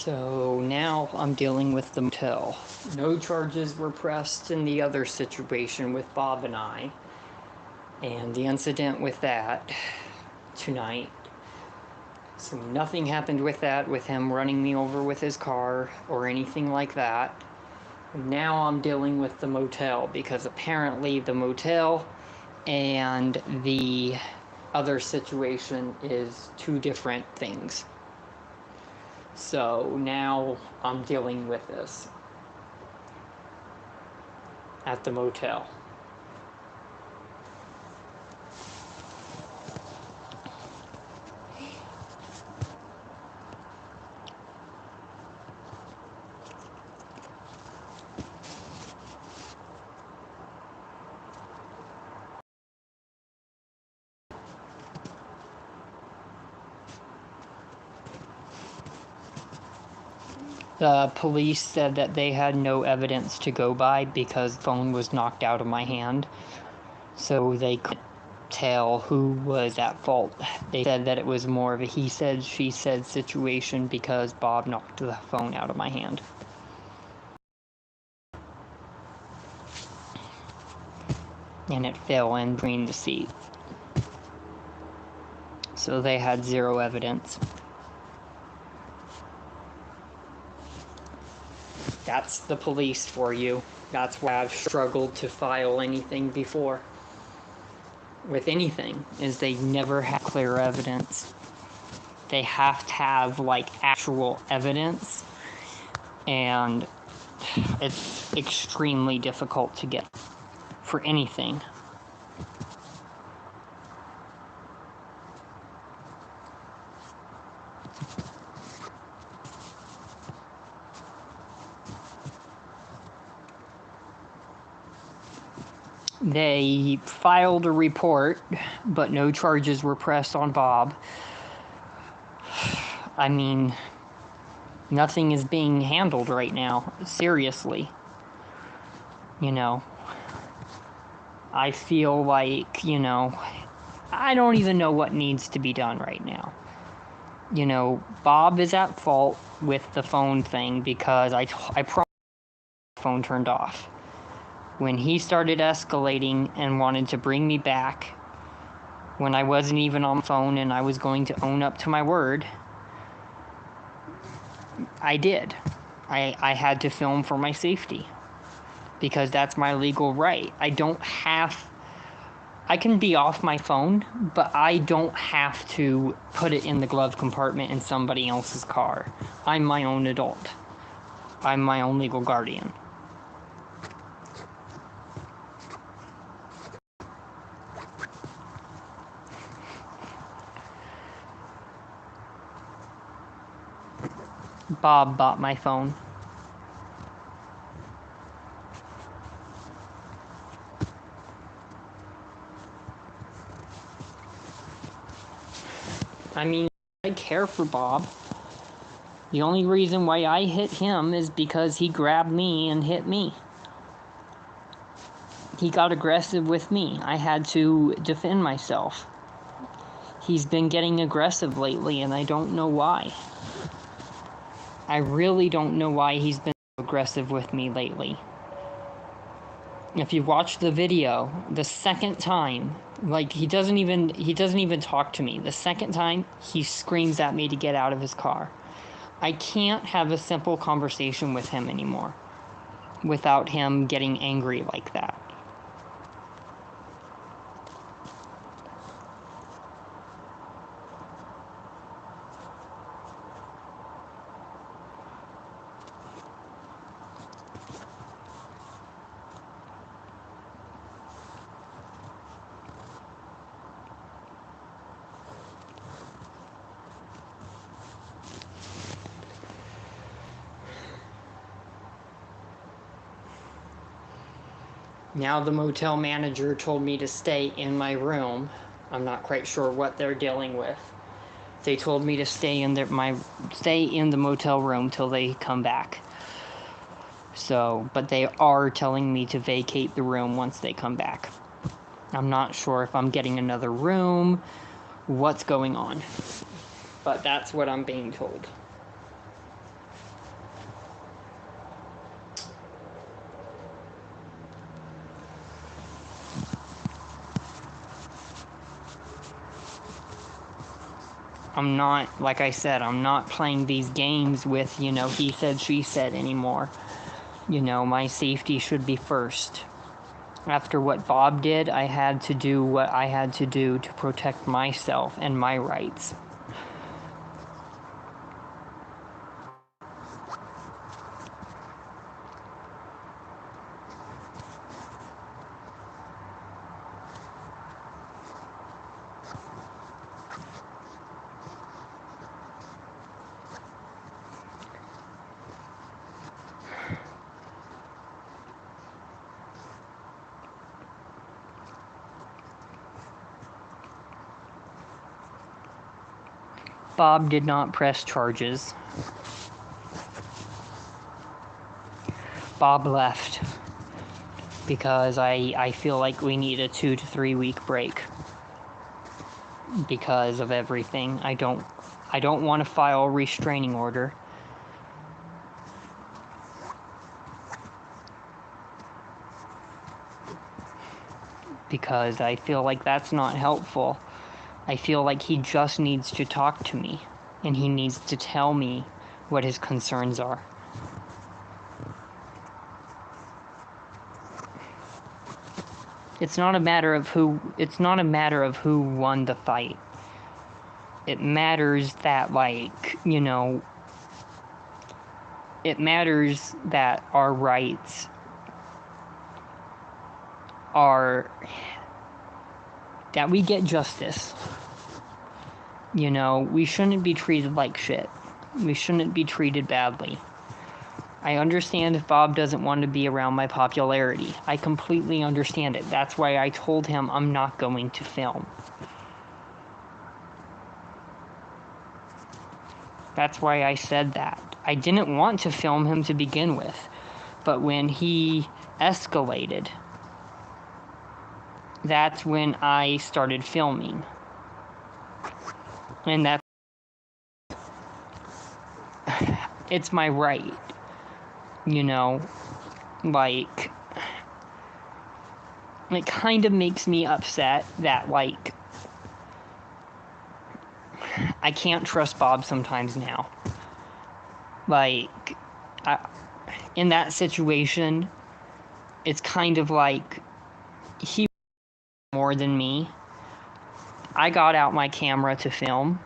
So now I'm dealing with the motel. No charges were pressed in the other situation with Bob and I, and the incident with that tonight. So nothing happened with that, with him running me over with his car or anything like that. Now I'm dealing with the motel because apparently the motel and the other situation is two different things. So now I'm dealing with this at the motel. The police said that they had no evidence to go by because the phone was knocked out of my hand, so they couldn't tell who was at fault. They said that it was more of a he said, she said situation because Bob knocked the phone out of my hand. And it fell in between the seat. So they had zero evidence. That's the police for you. That's why I've struggled to file anything before. With anything, is they never have clear evidence. They have to have, like, actual evidence, and it's extremely difficult to get for anything. They filed a report, but no charges were pressed on Bob. I mean, nothing is being handled right now, seriously. You know, I feel like, I don't even know what needs to be done right now. Bob is at fault with the phone thing because I promised the phone turned off. When he started escalating and wanted to bring me back, when I wasn't even on the phone and I was going to own up to my word, I did. I had to film for my safety because that's my legal right. I can be off my phone, but I don't have to put it in the glove compartment in somebody else's car. I'm my own adult. I'm my own legal guardian. Bob bought my phone. I mean, I care for Bob. The only reason why I hit him is because he grabbed me and hit me. He got aggressive with me. I had to defend myself. He's been getting aggressive lately, and I don't know why. I really don't know why he's been aggressive with me lately. If you watch the video, the second time, he doesn't even talk to me. The second time, he screams at me to get out of his car. I can't have a simple conversation with him anymore without him getting angry like that. Now the motel manager told me to stay in my room. I'm not quite sure what they're dealing with. They told me to stay in the motel room till they come back. So, but they are telling me to vacate the room once they come back. I'm not sure if I'm getting another room, what's going on. But that's what I'm being told. I'm not, like I said, I'm not playing these games with, he said, she said anymore. My safety should be first. After what Bob did, I had to do what I had to do to protect myself and my rights. Bob did not press charges. Bob left because I feel like we need a 2 to 3 week break because of everything. I don't want to file a restraining order. Because I feel like that's not helpful. I feel like he just needs to talk to me, and he needs to tell me what his concerns are. It's not a matter of who won the fight. It matters that, it matters that our rights are, that we get justice. We shouldn't be treated like shit. We shouldn't be treated badly. I understand if Bob doesn't want to be around my popularity. I completely understand it. That's why I told him I'm not going to film. That's why I said that. I didn't want to film him to begin with. But when he escalated, that's when I started filming. And that's, it's my right. It kind of makes me upset that, I can't trust Bob sometimes now. In that situation, it's kind of like he more than me. I got out my camera to film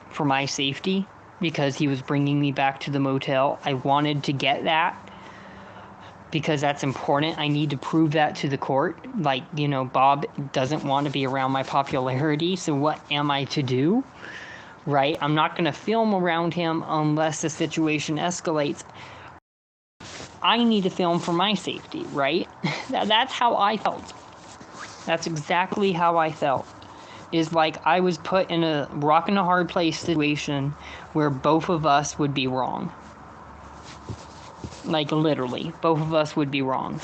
for my safety because he was bringing me back to the motel. I wanted to get that because that's important. I need to prove that to the court. Bob doesn't want to be around my popularity, so what am I to do? Right? I'm not going to film around him unless the situation escalates. I need to film for my safety, right? That's how I felt. That's exactly how I felt. Is like I was put in a rock and a hard place situation where both of us would be wrong. Literally, both of us would be wrong.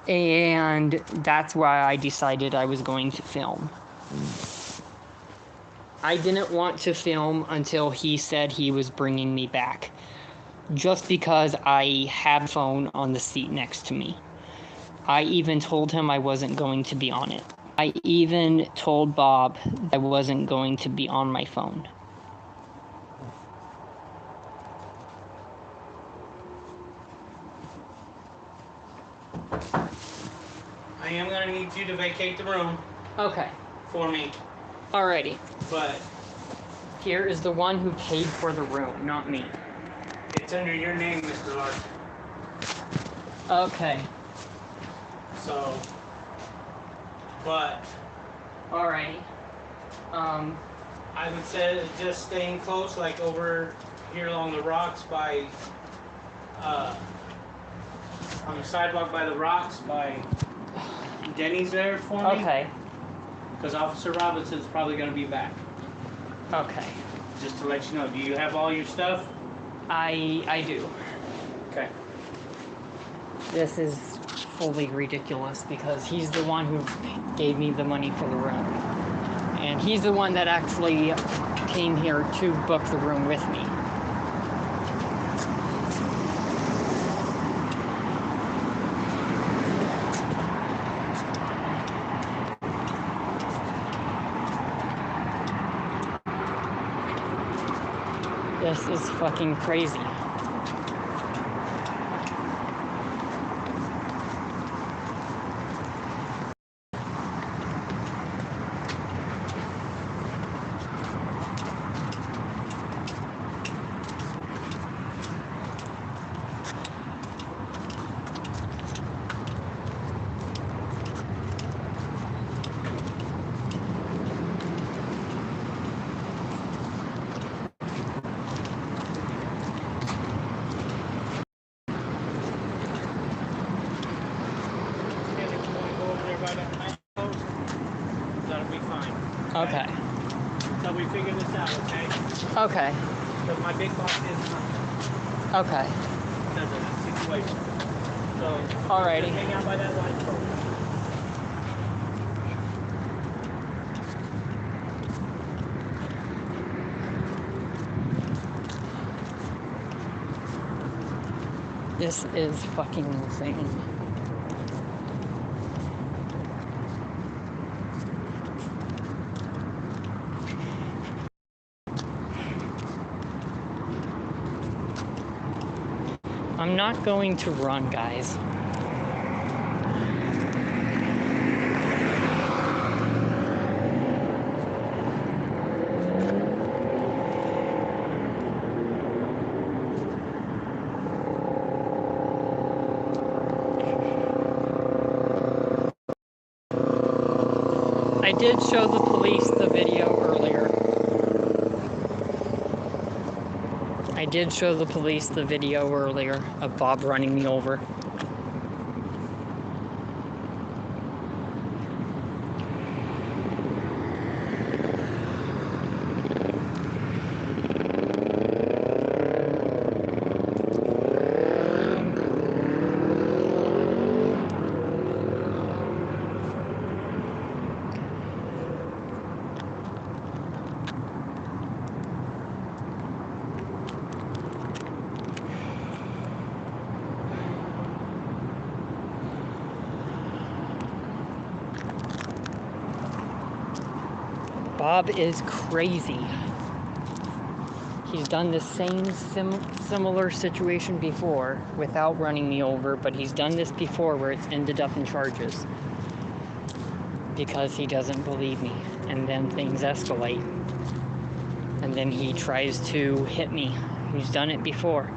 And that's why I decided I was going to film. I didn't want to film until he said he was bringing me back. Just because I had a phone on the seat next to me. I even told him I wasn't going to be on it. I even told Bob I wasn't going to be on my phone. I am going to need you to vacate the room. Okay. For me. Alrighty. But here is the one who paid for the room, not me. It's under your name, Mr. Larson. Okay. So, but alrighty. I would say just staying close, over here along the rocks by, on the sidewalk by the rocks by Denny's there for me. Okay. Because Officer Robinson's probably going to be back. Okay. Just to let you know, do you have all your stuff? I do. Okay. This is fully ridiculous because he's the one who gave me the money for the room. And he's the one that actually came here to book the room with me. This is fucking crazy. That'll be fine. Okay. So we figure this out, okay? Okay. Because my big boss is not. Okay. Because of that situation. So Alrighty. just hang out by that light pole. This is fucking insane. I'm not going to run, guys. I did show the police the video earlier. I did show the police the video earlier of Bob running me over. Bob is crazy. He's done the same similar situation before without running me over, but he's done this before where it's ended up in charges because he doesn't believe me, and then things escalate, and then he tries to hit me. He's done it before.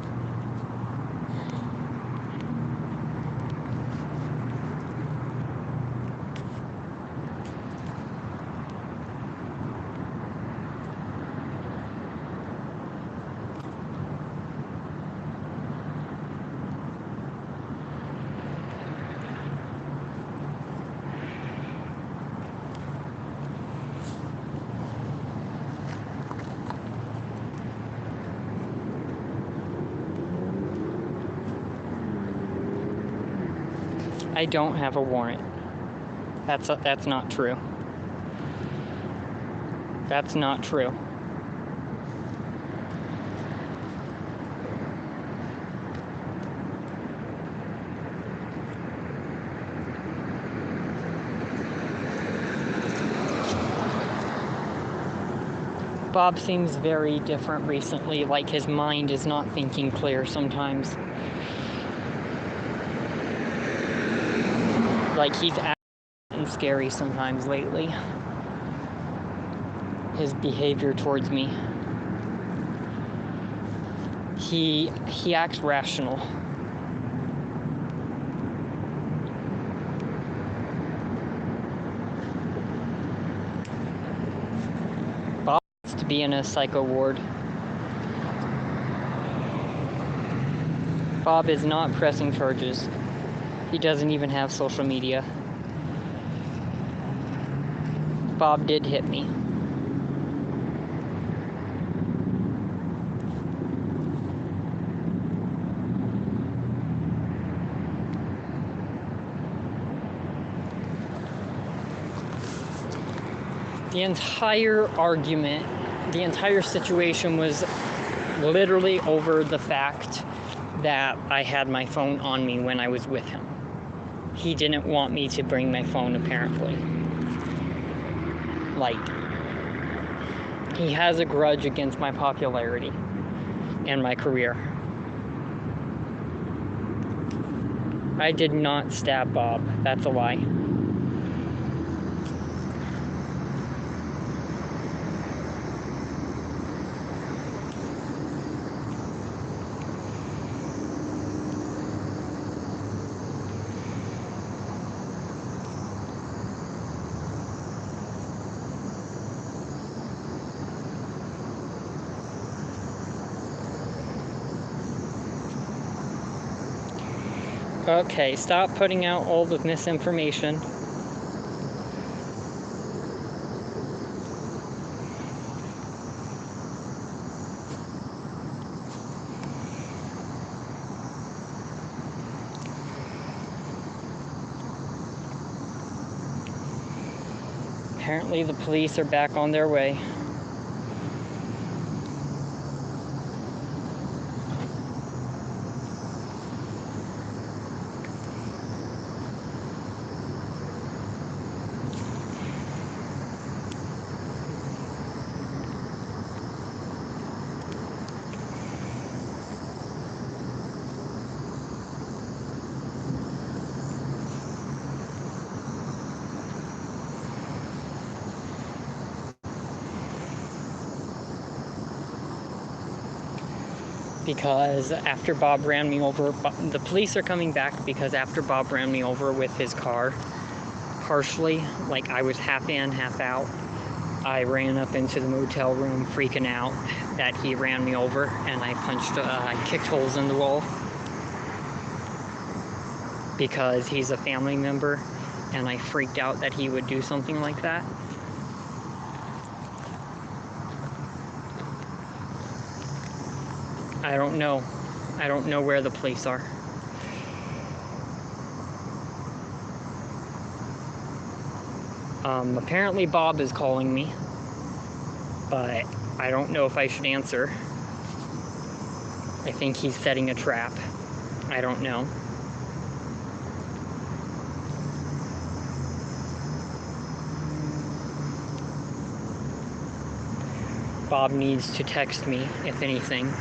I don't have a warrant. That's not true. That's not true. Bob seems very different recently, like his mind is not thinking clear sometimes. Like he's acting scary sometimes lately. His behavior towards me. He acts rational. Bob wants to be in a psycho ward. Bob is not pressing charges. He doesn't even have social media. Bob did hit me. The entire argument, the entire situation was literally over the fact that I had my phone on me when I was with him. He didn't want me to bring my phone, apparently. Like, he has a grudge against my popularity. and my career. I did not stab Bob. That's a lie. Okay, stop putting out all the misinformation. Apparently the police are back on their way. Because after Bob ran me over, the police are coming back because after Bob ran me over with his car, harshly, like I was half in, half out, I ran up into the motel room freaking out that he ran me over, and I kicked holes in the wall because he's a family member, and I freaked out that he would do something like that. I don't know. I don't know where the police are. Apparently Bob is calling me, but I don't know if I should answer. I think he's setting a trap. I don't know. Bob needs to text me, if anything.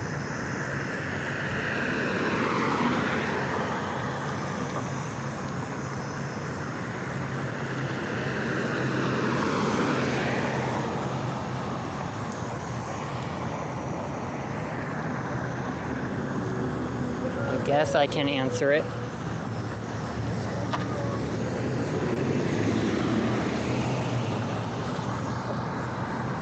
I guess I can answer it.